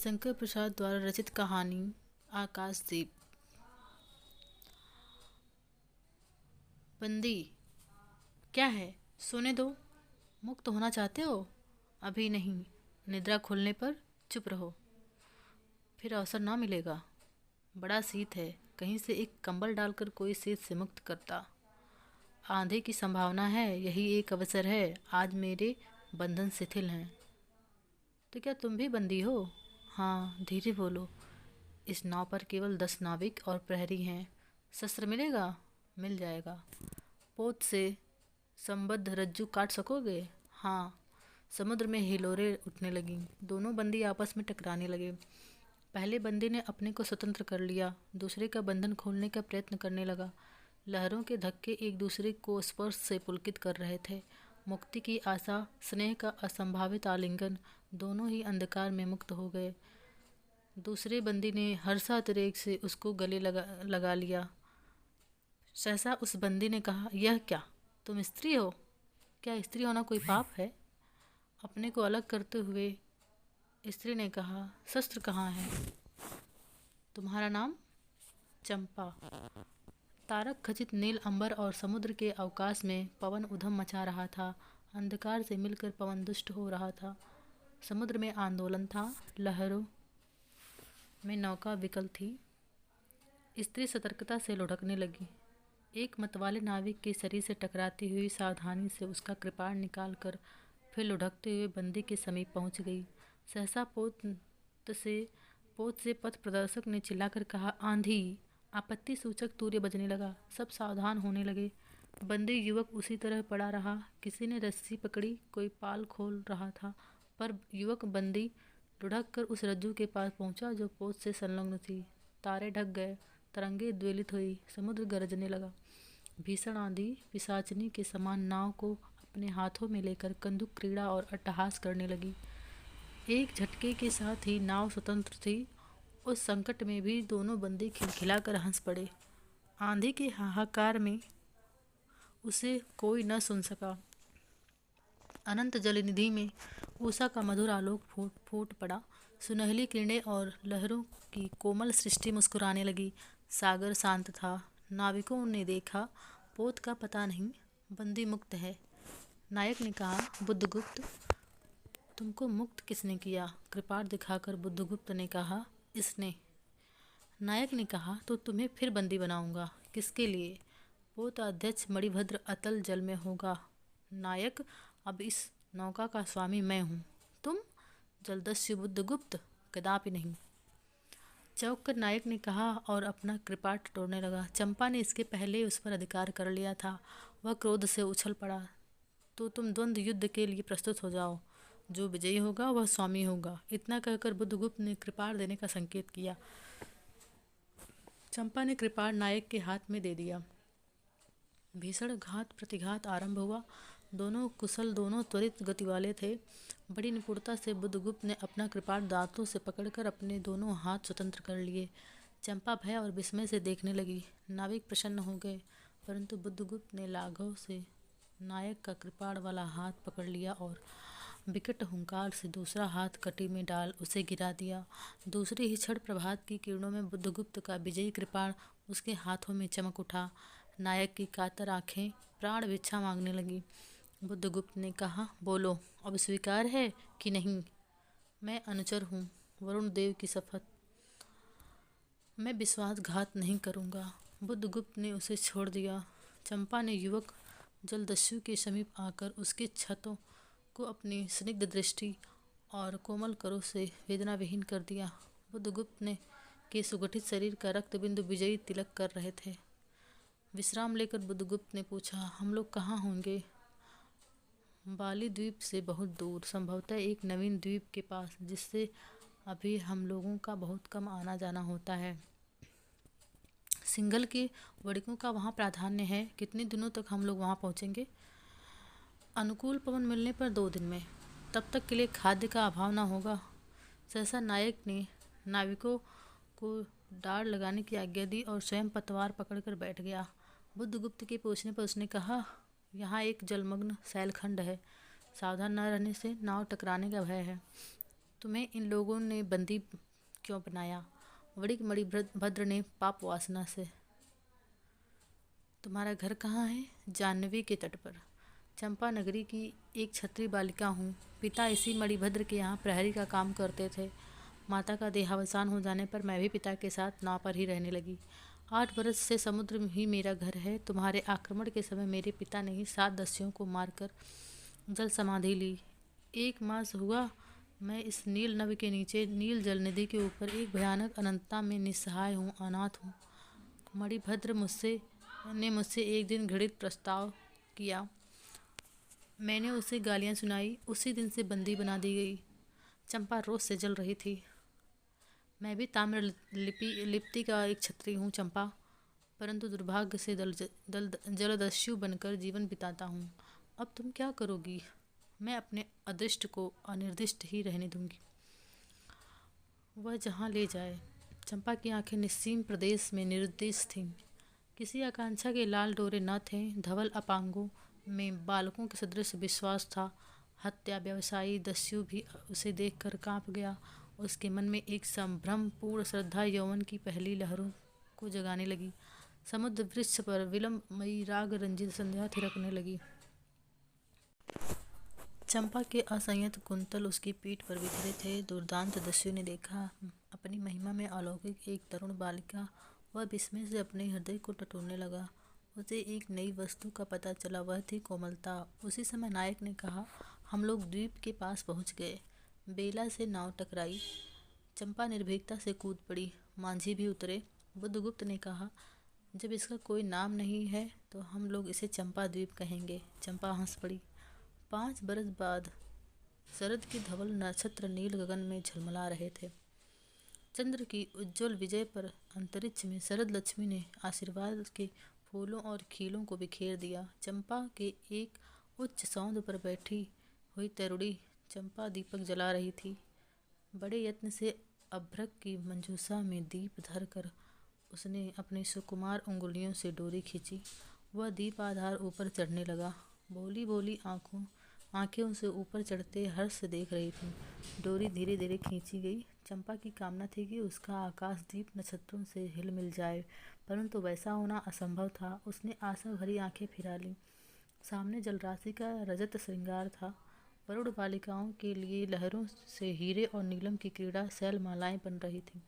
रविशंकर प्रसाद द्वारा रचित कहानी आकाशदीप। बंदी, क्या है? सोने दो। मुक्त होना चाहते हो? अभी नहीं, निद्रा खुलने पर चुप रहो, फिर अवसर ना मिलेगा। बड़ा शीत है, कहीं से एक कंबल डालकर कोई शीत से मुक्त करता। आंधी की संभावना है, यही एक अवसर है। आज मेरे बंधन शिथिल हैं। तो क्या तुम भी बंदी हो? हाँ, धीरे बोलो। इस नाव पर केवल 10 नाविक और प्रहरी हैं। शस्त्र मिलेगा? मिल जाएगा। पोत से संबद्ध रज्जू काट सकोगे? हाँ। समुद्र में हिलोरें उठने लगीं। दोनों बंदी आपस में टकराने लगे। पहले बंदी ने अपने को स्वतंत्र कर लिया, दूसरे का बंधन खोलने का प्रयत्न करने लगा। लहरों के धक्के एक दूसरे को स्पर्श से पुलकित कर रहे थे। मुक्ति की आशा, स्नेह का असंभावित आलिंगन, दोनों ही अंधकार में मुक्त हो गए। दूसरे बंदी ने हर्षातिरेक से उसको गले लगा लिया। सहसा उस बंदी ने कहा, यह क्या, तुम स्त्री हो? क्या स्त्री होना कोई पाप है? अपने को अलग करते हुए स्त्री ने कहा, शस्त्र कहाँ है? तुम्हारा नाम? चंपा। तारक खचित नील अंबर और समुद्र के अवकाश में पवन उधम मचा रहा था। अंधकार से मिलकर पवन दुष्ट हो रहा था। समुद्र में आंदोलन था, लहरों में नौका विकल थी। स्त्री सतर्कता से लुढ़कने लगी। एक मतवाले नाविक के शरीर से टकराती हुई सावधानी से उसका कृपाण निकालकर फिर लुढ़कते हुए बंदी के समीप पहुंच गई। सहसा पोत से पथ प्रदर्शक ने चिल्लाकर कहा, आंधी! आपत्ति सूचक तूर्य बजने लगा। सब सावधान होने लगे। बंदी युवक उसी तरह पड़ा रहा। किसी ने रस्सी पकड़ी, कोई पाल खोल रहा था, पर युवक बंदी लुढ़क कर उस रज्जू के पास पहुंचा जो पोत से संलग्न थी। तारे ढक गए, तरंगे द्वेलित हुई, समुद्र गरजने लगा। भीषण आंधी पिशाचिनी के समान नाव को अपने हाथों में लेकर कंदुक क्रीड़ा और अट्टहास करने लगी। एक झटके के साथ ही नाव स्वतंत्र थी। उस संकट में भी दोनों बंदी खिलखिलाकर हंस पड़े। आंधी के हाहाकार में उसे कोई न सुन सका। अनंत जलनिधि में उषा का मधुर आलोक फूट पड़ा। सुनहली किरणें और लहरों की कोमल सृष्टि मुस्कुराने लगी। सागर शांत था। नाविकों ने देखा, पोत का पता नहीं, बंदी मुक्त है। नायक ने कहा, बुद्धगुप्त, तुमको मुक्त किसने किया? कृपाण दिखाकर बुद्धगुप्त ने कहा, इसने। नायक ने कहा, तो तुम्हें फिर बंदी बनाऊंगा। किसके लिए? पोत अध्यक्ष मणिभद्र अतल जल में होगा। नायक, अब इस नौका का स्वामी मैं हूँ। तुम? जलदस्यु बुद्धगुप्त, कदापि नहीं। चौंक कर नायक ने कहा और अपना कृपाण तोड़ने लगा। चंपा ने इसके पहले उस पर अधिकार कर लिया था। वह क्रोध से उछल पड़ा। तो तुम द्वंद्व युद्ध के लिए प्रस्तुत हो जाओ। जो विजयी होगा वह स्वामी होगा। इतना कहकर बुद्धगुप्त ने कृपाण देने का संकेत किया। चंपा ने कृपाण नायक के हाथ में दे दिया। भीषण घात प्रतिघात आरंभ हुआ। दोनों कुशल, दोनों त्वरित गति वाले थे। बड़ी निपुणता से बुद्धगुप्त ने अपना कृपाण दांतों से पकड़कर अपने दोनों हाथ स्वतंत्र कर लिए। चंपा भय और विस्मय से देखने लगी। नाविक प्रसन्न हो गए, परंतु बुद्धगुप्त ने लाघव से नायक का कृपाण वाला हाथ पकड़ लिया और विकट हुंकार से दूसरा हाथ कटी में डाल उसे गिरा दिया। दूसरी ही क्षण प्रभात की किरणों में बुद्धगुप्त का विजयी कृपाण उसके हाथों में चमक उठा। नायक की कातर आंखें प्राण भिक्षा मांगने लगी। बुद्धगुप्त ने कहा, बोलो, अब स्वीकार है कि नहीं? मैं अनुचर हूँ, वरुण देव की शपथ, मैं विश्वासघात नहीं करूँगा। बुद्धगुप्त ने उसे छोड़ दिया। चंपा ने युवक जलदस्यु के समीप आकर उसकी छतों को अपनी स्निग्ध दृष्टि और कोमल करों से वेदना विहीन कर दिया। बुद्धगुप्त ने के सुगठित शरीर का रक्त बिंदु विजयी तिलक कर रहे थे। विश्राम लेकर बुद्धगुप्त ने पूछा, हम लोग कहाँ होंगे? बाली द्वीप से बहुत दूर, संभवतः एक नवीन द्वीप के पास, जिससे अभी हम लोगों का बहुत कम आना जाना होता है। सिंघल के वणिकों का वहाँ प्राधान्य है। कितने दिनों तक हम लोग वहाँ पहुँचेंगे? अनुकूल पवन मिलने पर 2 दिन में। तब तक के लिए खाद्य का अभाव न होगा। सहसा नायक ने नाविकों को डार लगाने की आज्ञा दी और स्वयं पतवार पकड़कर बैठ गया। बुद्धगुप्त के पूछने पर उसने कहा, यहाँ एक जलमग्न शैलखंड है। सावधान न रहने से नाव टकराने का भय है। तुम्हें इन लोगों ने बंदी क्यों बनाया? बड़ी मणिभद्र ने पाप वासना से। तुम्हारा घर कहाँ है? जाह्नवी के तट पर। चंपा नगरी की एक छत्री बालिका हूँ। पिता इसी मणिभद्र के यहाँ प्रहरी का काम करते थे। माता का देहावसान हो जाने पर मैं भी पिता के साथ नाव पर ही रहने लगी। 8 बरस से समुद्र में ही मेरा घर है। तुम्हारे आक्रमण के समय मेरे पिता ने ही 7 दस्युओं को मारकर जल समाधि ली। 1 मास हुआ मैं इस नील नभ के नीचे नील जल निधि के ऊपर एक भयानक अनंतता में निस्सहाय हूँ, अनाथ हूँ। मणिभद्र मुझसे एक दिन घृणित प्रस्ताव किया। मैंने उसे गालियाँ सुनाई। उसी दिन से बंदी बना दी गई। चंपा रोष से जल रही थी। मैं भी ताम्र लिप्ति का एक छत्री हूँ चंपा, परंतु दुर्भाग्य से जलदस्यु बनकर जीवन बिताता हूँ। अब तुम क्या करोगी? मैं अपने अदृष्ट को अनिर्दिष्ट ही रहने दूंगी। वह जहाँ ले जाए। चंपा की आंखें निस्सीम प्रदेश में निरुद्देश थीं। किसी आकांक्षा के लाल डोरे न थे। धवल अपांगों में बालकों के सदृश विश्वास था। हत्या व्यवसायी दस्यु भी उसे देखकर कांप गया। उसके मन में एक संभ्रमपूर्ण श्रद्धा यौवन की पहली लहरों को जगाने लगी। समुद्र वृक्ष पर विलंबमयी राग रंजित संध्या थिरकने लगी। चंपा के असंयत कुंतल उसकी पीठ पर बिखरे थे। दुर्दांत दस्यु ने देखा अपनी महिमा में अलौकिक एक तरुण बालिका। वह विस्मय से अपने हृदय को टटोलने लगा। उसे एक नई वस्तु का पता चला, वह थी कोमलता। उसी समय नायक ने कहा, हम लोग द्वीप के पास पहुंच गए। बेला से नाव टकराई। चंपा निर्भीकता से कूद पड़ी। मांझी भी उतरे। बुद्धगुप्त ने कहा, जब इसका कोई नाम नहीं है तो हम लोग इसे चंपा द्वीप कहेंगे। चंपा हंस पड़ी। 5 बरस बाद शरद के धवल नक्षत्र नील गगन में झलमला रहे थे। चंद्र की उज्ज्वल विजय पर अंतरिक्ष में शरद लक्ष्मी ने आशीर्वाद के फूलों और खीलों को बिखेर दिया। चंपा के एक उच्च सौंध पर बैठी हुई तरुणी चंपा दीपक जला रही थी। बड़े यत्न से अभ्रक की मंजूषा में दीप धर कर उसने अपनी सुकुमार उंगलियों से डोरी खींची। वह दीप आधार ऊपर चढ़ने लगा। भोली भोली आंखें उसे ऊपर चढ़ते हर्ष से देख रही थीं। डोरी धीरे धीरे खींची गई। चंपा की कामना थी कि उसका आकाश दीप नक्षत्रों से हिल मिल जाए, परंतु वैसा होना असंभव था। उसने आशा भरी आंखें फिरा लीं। सामने जलराशि का रजत श्रृंगार था। वरुण बालिकाओं के लिए लहरों से हीरे और नीलम की क्रीड़ा शैलमालाएं बन रही थीं,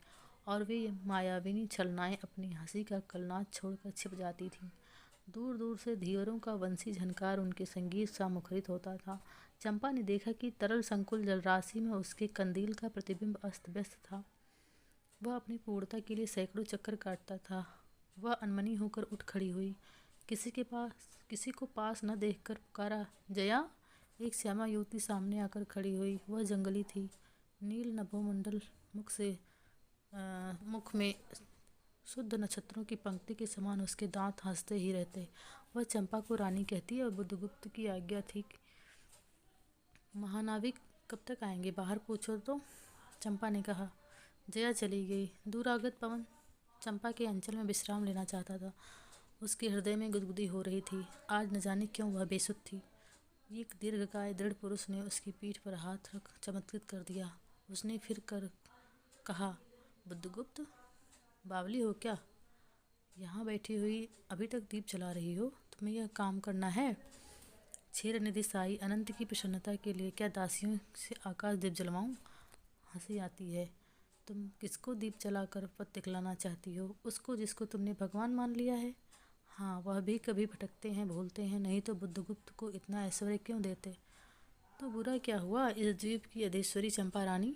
और वे मायाविनी छलनाएं अपनी हंसी का कलनाद छोड़कर छिप जाती थीं। दूर दूर से धीवरों का वंशी झनकार उनके संगीत सा मुखरित होता था। चंपा ने देखा कि तरल संकुल जलराशि में उसके कंदील का प्रतिबिंब अस्त व्यस्त था। वह अपनी पूर्णता के लिए सैकड़ों चक्कर काटता था। वह अनमनी होकर उठ खड़ी हुई। किसी को पास न देखकर पुकारा, जया। एक श्यामा युवती सामने आकर खड़ी हुई। वह जंगली थी। नील नभोमंडल मुख में शुद्ध नक्षत्रों की पंक्ति के समान उसके दांत हंसते ही रहते। वह चंपा को रानी कहती और बुद्धगुप्त की आज्ञा थी। महानाविक कब तक आएंगे? बाहर पूछो तो। चंपा ने कहा। जया चली गई। दूरागत पवन चंपा के अंचल में विश्राम लेना चाहता था। उसके हृदय में गुदगुदी हो रही थी। आज न जाने क्यों वह बेसुध थी। एक दीर्घकाय दृढ़ पुरुष ने उसकी पीठ पर हाथ रख चमत्कृत कर दिया। उसने फिर कर कहा, बुद्धगुप्त, बावली हो क्या? यहाँ बैठी हुई अभी तक दीप जला रही हो? तुम्हें यह काम करना है? क्षेत्र निधि साई अनंत की प्रसन्नता के लिए क्या दासियों से आकाश दीप जलवाऊं? हंसी आती है। तुम किसको दीप जलाकर पथ दिखलाना चाहती हो? उसको जिसको तुमने भगवान मान लिया है। हाँ, वह भी कभी भटकते हैं, भूलते हैं, नहीं तो बुद्धगुप्त को इतना ऐश्वर्य क्यों देते? तो बुरा क्या हुआ इस द्वीप की अधीश्वरी चंपा रानी?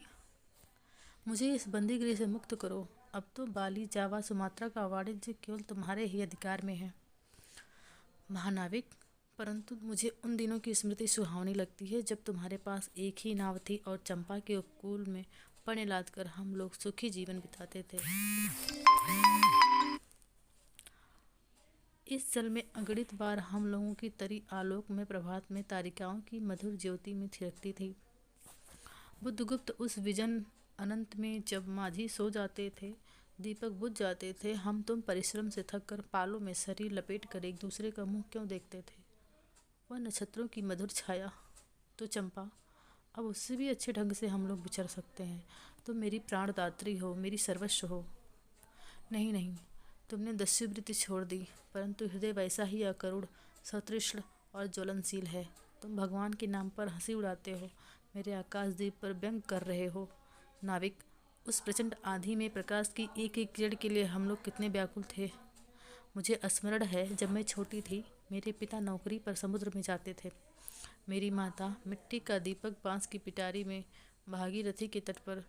मुझे इस बंदीगृह से मुक्त करो। अब तो बाली, जावा, सुमात्रा का वाणिज्य केवल तुम्हारे ही अधिकार में है। महानाविक, परंतु मुझे उन दिनों की स्मृति सुहावनी लगती है जब तुम्हारे पास एक ही नाव थी और चंपा के उपकूल में पणे लाद कर हम लोग सुखी जीवन बिताते थे। इस जल में अगणित बार हम लोगों की तरी आलोक में प्रभात में तारिकाओं की मधुर ज्योति में थिरकती थी। बुद्धगुप्त, उस विजन अनंत में जब माझी सो जाते थे, दीपक बुझ जाते थे, हम तुम परिश्रम से थक कर पालों में शरीर लपेट कर एक दूसरे का मुंह क्यों देखते थे? वह नक्षत्रों की मधुर छाया। तो चंपा, अब उससे भी अच्छे ढंग से हम लोग विचर सकते हैं। तुम मेरी प्राणदात्री हो, मेरी सर्वस्व हो। नहीं नहीं, तुमने दस्युवृत्ति छोड़ दी, परंतु हृदय वैसा ही अकरुण, सतृष्ण और ज्वलनशील है। तुम भगवान के नाम पर हंसी उड़ाते हो, मेरे आकाशदीप पर व्यंग कर रहे हो। नाविक, उस प्रचंड आंधी में प्रकाश की एक एक किरण के लिए हम लोग कितने व्याकुल थे। मुझे स्मरण है, जब मैं छोटी थी, मेरे पिता नौकरी पर समुद्र में जाते थे। मेरी माता मिट्टी का दीपक बांस की पिटारी में भागीरथी के तट पर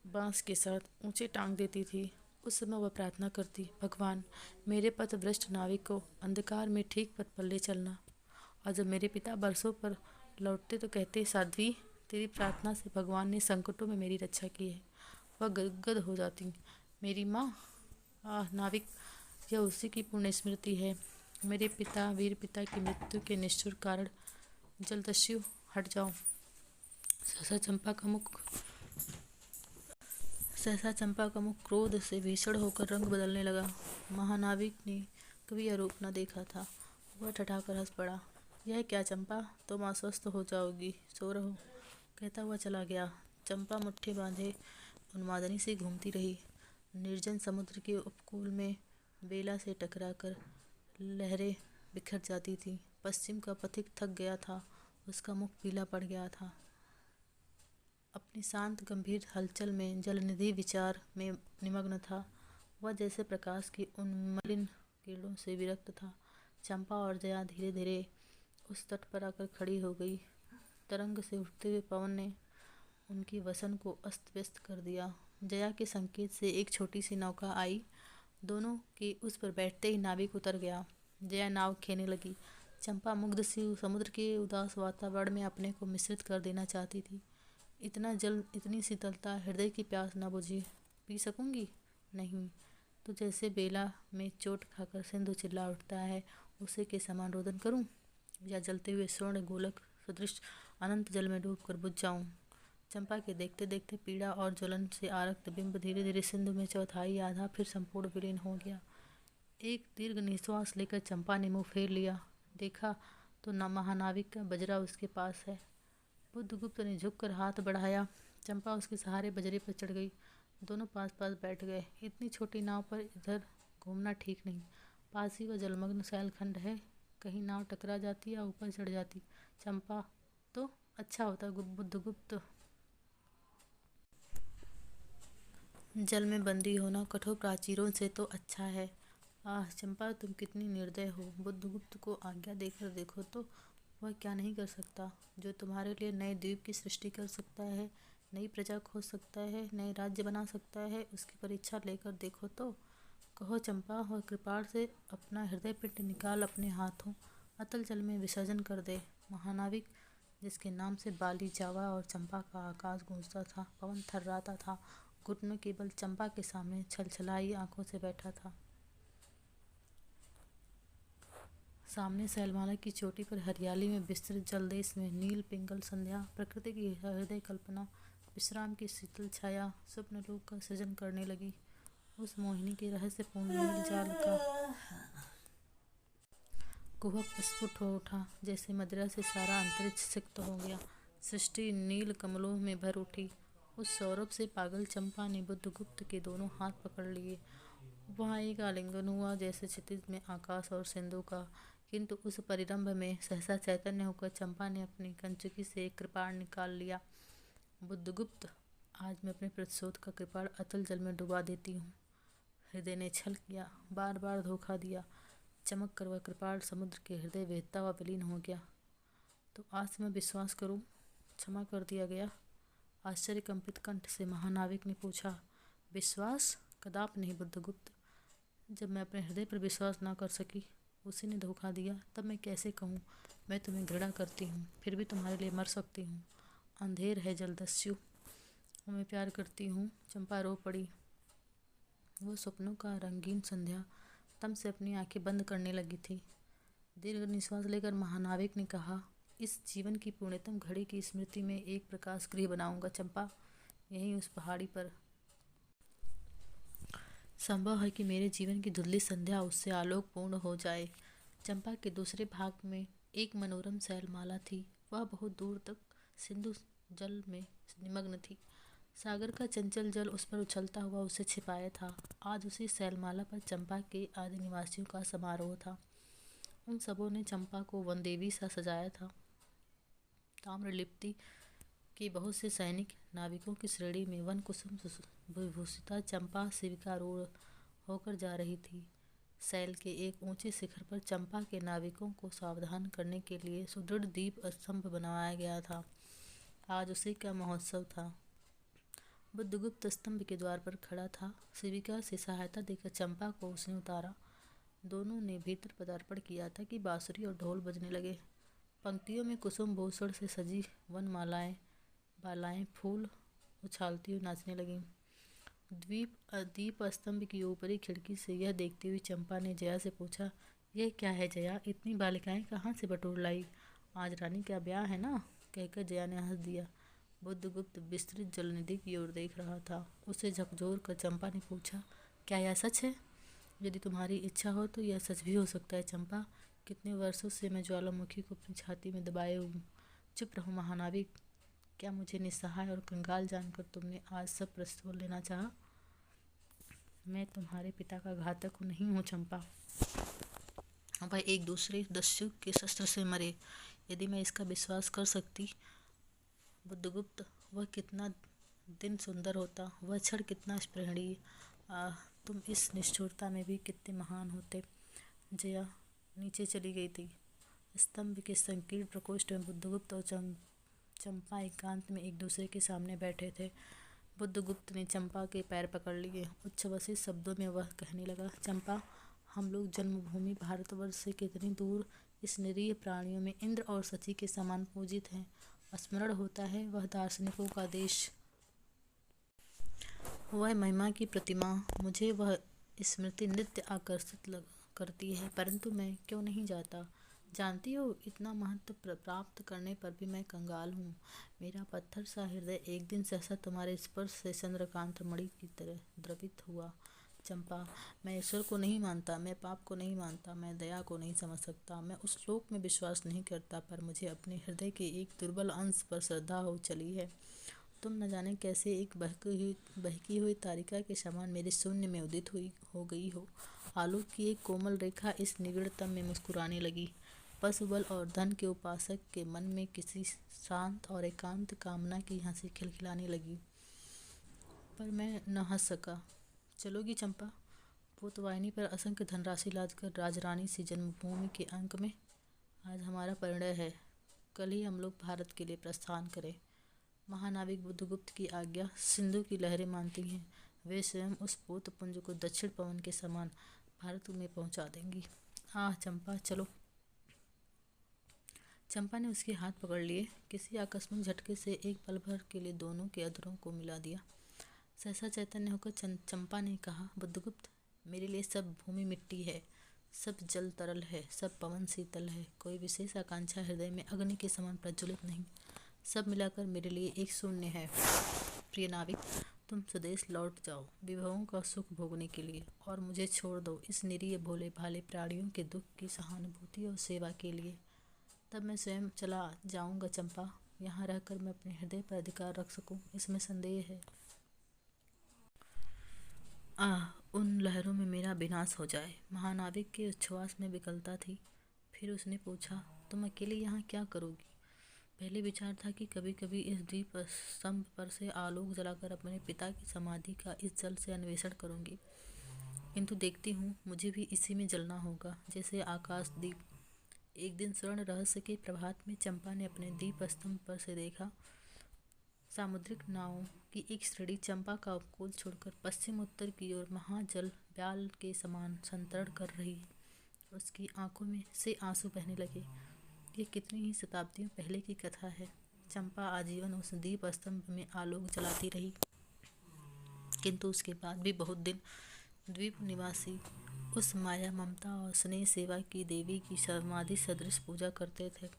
बांस के साथ ऊंचे टांग देती थी। उस समय वह प्रार्थना करती, भगवान, मेरे पथभ्रष्ट नाविक को अंधकार में ठीक पथ पर ले चलना। और जब मेरे पिता बरसों पर लौटते तो कहते, साध्वी, तेरी प्रार्थना से भगवान ने संकटों में मेरी रक्षा की है। वह गदगद हो जाती। मेरी माँ, आह नाविक, यह उसी की पुण्य स्मृति है। मेरे पिता, वीर पिता की मृत्यु के निष्ठुर कारण। जलदस्यु, हट जाओ। सहसा चंपा का मुख सहसा चंपा का मुख क्रोध से भीषण होकर रंग बदलने लगा। महानाविक ने कभी यह रूप न देखा था। वह ठठाकर हंस पड़ा। यह क्या चंपा, तुम अस्वस्थ हो जाओगी, सो रहो, कहता हुआ चला गया। चंपा मुट्ठी बांधे उन्मादनी से घूमती रही। निर्जन समुद्र के उपकूल में बेला से टकराकर लहरें बिखर जाती थीं। पश्चिम का पथिक थक गया था, उसका मुख पीला पड़ गया था। अपनी शांत गंभीर हलचल में जलनिधि विचार में निमग्न था। वह जैसे प्रकाश की उन मलिन किरणों से विरक्त था। चंपा और जया धीरे धीरे उस तट पर आकर खड़ी हो गई। तरंग से उठते हुए पवन ने उनकी वसन को अस्त व्यस्त कर दिया। जया के संकेत से एक छोटी सी नौका आई। दोनों के उस पर बैठते ही नाविक उतर गया। जया नाव खेने लगी। चंपा मुग्ध सी समुद्र के उदास वातावरण में अपने को मिश्रित कर देना चाहती थी। इतना जल, इतनी शीतलता, हृदय की प्यास न बुझी। पी सकूंगी? नहीं तो जैसे बेला में चोट खाकर सिंधु चिल्ला उठता है, उसे के समान रोदन करूं, या जलते हुए स्वर्ण गोलक सदृश अनंत जल में डूबकर बुझ जाऊं। चंपा के देखते देखते पीड़ा और ज्वलन से आरक्त बिंब धीरे धीरे सिंधु में चौथाई आधा फिर संपूर्ण विलीन हो गया। एक दीर्घ निश्वास लेकर चंपा ने मुंह फेर लिया। देखा तो न महानाविक का बजरा उसके पास है। बुद्धगुप्त ने झुककर हाथ बढ़ाया। चंपा उसके सहारे बजरे पर चढ़ गई। दोनों पास पास बैठ गए। इतनी छोटी नाव पर इधर घूमना ठीक नहीं। पास ही वह जलमग्न शैलखंड है, कहीं नाव टकरा जाती या ऊपर चढ़ जाती चंपा तो अच्छा होता। बुद्धगुप्त, जल में बंदी होना कठोर प्राचीरों से तो अच्छा है। आह चंपा, तुम कितनी निर्दय हो। बुद्धगुप्त को आज्ञा देकर देखो तो वह क्या नहीं कर सकता। जो तुम्हारे लिए नए द्वीप की सृष्टि कर सकता है, नई प्रजा खोज सकता है, नए राज्य बना सकता है, उसकी परीक्षा लेकर देखो तो। कहो चंपा, वह कृपाण से अपना हृदय पिंड निकाल अपने हाथों अतल जल में विसर्जन कर दे। महानाविक, जिसके नाम से बाली, जावा और चंपा का आकाश गूंजता था, पवन थर्राता था, घुटनों के बल चंपा के सामने छलछलाई आंखों से बैठा था। सामने शैलमाला की चोटी पर हरियाली में विस्तृत जलदेश में नील पिंगल संध्या, प्रकृति की हृदय कल्पना, विश्राम की शीतल छाया, स्वप्न लोक का सृजन करने लगी। उस मोहिनी के रहस्यपूर्ण नील जाल का कुहक स्फुट हो उठा, जैसे मदिरा से सारा अंतरिक्ष सिक्त हो गया। सृष्टि नील कमलों में भर उठी। उस सौरभ से पागल चंपा ने बुद्धगुप्त के दोनों हाथ पकड़ लिए। वहाँ एक आलिंगन हुआ, जैसे क्षितिज में आकाश और सिंधु का। किंतु उस परिरंभ में सहसा चैतन्य होकर चंपा ने अपनी कंचुकी से एक कृपाण निकाल लिया। बुद्धगुप्त, आज मैं अपने प्रतिशोध का कृपाण अतल जल में डुबा देती हूँ। हृदय ने छल किया, बार बार धोखा दिया। चमक कर वह कृपाण समुद्र के हृदय वेधता हुआ विलीन हो गया। तो आज से मैं विश्वास करूँ, क्षमा कर दिया गया? आश्चर्य कंपित कंठ से महानाविक ने पूछा। विश्वास? कदाप नहीं बुद्धगुप्त। जब मैं अपने हृदय पर विश्वास न कर सकी, उसी ने धोखा दिया, तब मैं कैसे कहूँ मैं तुम्हें घृणा करती हूँ, फिर भी तुम्हारे लिए मर सकती हूँ। अंधेर है जलदस्यु, मैं प्यार करती हूँ। चंपा रो पड़ी। वो स्वप्नों का रंगीन संध्या तम से अपनी आंखें बंद करने लगी थी। दीर्घ निश्वास लेकर महानाविक ने कहा, इस जीवन की पुण्यतम घड़ी की स्मृति में एक प्रकाश गृह बनाऊंगा चंपा, यहीं उस पहाड़ी पर। संभव है कि मेरे जीवन की धुंधली संध्या उससे आलोकपूर्ण हो जाए। चंपा के दूसरे भाग में एक मनोरम शैलमाला थी। वह बहुत दूर तक सिंधु जल में निमग्न थी। सागर का चंचल जल उस पर उछलता हुआ उसे छिपाए था। आज उसी शैलमाला पर चंपा के आदि निवासियों का समारोह था। उन सबों ने चंपा को वनदेवी सा सजाया था। ताम्रलिप्ति के बहुत से सैनिक नाविकों की श्रेणी में वन कुसुम विभूषिता चंपा शिविकारूढ़ होकर जा रही थी। शैल के एक ऊंचे शिखर पर चंपा के नाविकों को सावधान करने के लिए सुदृढ़ दीप स्तंभ बनाया गया था। आज उसी का महोत्सव था। बुद्धगुप्त स्तंभ के द्वार पर खड़ा था। शिविका से सहायता देकर चंपा को उसने उतारा। दोनों ने भीतर पदार्पण किया था कि बांसुरी और ढोल बजने लगे। पंक्तियों में कुसुम भूषण से सजी वनमालाएं बालाएं फूल उछालती हुई नाचने लगीं। दीप स्तंभ की ऊपरी खिड़की से यह देखती हुई चंपा ने जया से पूछा, यह क्या है जया, इतनी बालिकाएं कहाँ से बटोर लाई? आज रानी का ब्याह है ना? कहकर जया ने हंस दिया। बुद्धगुप्त विस्तृत जलनिधि की ओर देख रहा था। उसे झकझोर कर चंपा ने पूछा, क्या यह सच है? यदि तुम्हारी इच्छा हो तो यह सच भी हो सकता है चंपा। कितने वर्षों से मैं ज्वालामुखी को अपनी छाती में दबाए हूँ। चुप रहो महानाविक। क्या मुझे निस्सहाय और कंगाल जानकर तुमने आज सब प्रस्ताव लेना चाहा? मैं तुम्हारे पिता का घातक नहीं हूँ चंपा। वह एक दूसरे दस्यु के शस्त्र से मरे। यदि मैं इसका विश्वास कर सकती बुद्धगुप्त, वह कितना दिन सुंदर होता, वह क्षण कितना स्पृहणीय। तुम इस निष्ठुरता में भी कितने महान होते। जया नीचे चली गई थी। स्तंभ के संकीर्ण प्रकोष्ठ में बुद्धगुप्त और चंपा एकांत में एक दूसरे के सामने बैठे थे। बुद्धगुप्त ने चंपा के पैर पकड़ लिए। उच्छ्वसित शब्दों में वह कहने लगा, चंपा, हम लोग जन्मभूमि भारतवर्ष से कितनी दूर इस निरीह प्राणियों में इंद्र और शची के समान पूजित हैं। स्मरण होता है वह दार्शनिकों का देश, वह महिमा की प्रतिमा। मुझे वह स्मृति नित्य आकर्षित करती है, परंतु मैं क्यों नहीं जाता? जानती हो, इतना महत्व प्राप्त करने पर भी मैं कंगाल हूँ। मेरा पत्थर सा हृदय एक दिन सहसा तुम्हारे स्पर्श से चंद्रकांत मणि की तरह द्रवित हुआ। चंपा, मैं ईश्वर को नहीं मानता, मैं पाप को नहीं मानता, मैं दया को नहीं समझ सकता, मैं उस श्लोक में विश्वास नहीं करता, पर मुझे अपने हृदय के एक दुर्बल अंश पर श्रद्धा हो चली है। तुम न जाने कैसे एक बहकी हुई तारिका के समान मेरे शून्य में उदित हो गई हो। आलोक की एक कोमल रेखा इस निविड़तम में मुस्कुराने लगी। पशुबल और धन के उपासक के मन में किसी शांत और एकांत कामना की हंसी खिलखिलाने लगी, पर मैं न हंस सका। चलोगी चंपा? पोतवाहिनी पर असंख्य धनराशि लादकर राजरानी सी जन्मभूमि के अंक में। आज हमारा परिणय है, कल ही हम लोग भारत के लिए प्रस्थान करें। महानाविक बुद्धगुप्त की आज्ञा सिंधु की लहरें मानती हैं। वे स्वयं उस पोतपुंज को दक्षिण पवन के समान भारत में पहुंचा देंगी। आह चंपा, चलो। चंपा ने उसके हाथ पकड़ लिए। किसी आकस्मिक झटके से एक पल भर के लिए दोनों के अधरों को मिला दिया। सहसा चैतन्य होकर चंपा ने कहा, बुद्धगुप्त, मेरे लिए सब भूमि मिट्टी है, सब जल तरल है, सब पवन शीतल है। कोई विशेष आकांक्षा हृदय में अग्नि के समान प्रज्वलित नहीं। सब मिलाकर मेरे लिए एक शून्य है। प्रिय नाविक, तुम स्वदेश लौट जाओ विभवों का सुख भोगने के लिए, और मुझे छोड़ दो इस निरीह भोले भाले प्राणियों के दुख की सहानुभूति और सेवा के लिए। तब मैं स्वयं चला जाऊंगा चंपा। यहाँ रहकर मैं अपने हृदय पर अधिकार रख सकूं, इसमें संदेह है? उन लहरों में मेरा विनाश हो जाए। महानाविक के उच्छ्वास में विकलता थी। फिर उसने पूछा, तुम अकेले यहाँ क्या करोगी? पहले विचार था कि कभी कभी इस दीप स्तंभ पर से आलोक जलाकर अपने पिता की समाधि का इस जल से अन्वेषण करूंगी, किंतु देखती हूँ मुझे भी इसी में जलना होगा, जैसे आकाश दीप। एक दिन स्वर्ण रहस्य के प्रभात में चंपा ने अपने दीप स्तंभ पर से देखा। सामुद्रिक नावों की एक श्रेणी चंपा का उपकूल छोड़कर पश्चिम उत्तर की ओर महाजल ब्याल के समान संतरण कर रही। उसकी आंखों में से आंसू बहने लगे। ये कितनी ही शताब्दियों पहले की कथा है। चंपा आजीवन उस दीप स्तंभ में आलोक जलाती रही, किंतु उसके बाद भी बहुत दिन द्वीप निवासी उस माया ममता और स्नेह सेवा की देवी की समाधि सदृश पूजा करते थे।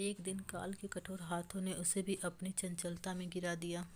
एक दिन काल के कठोर हाथों ने उसे भी अपनी चंचलता में गिरा दिया।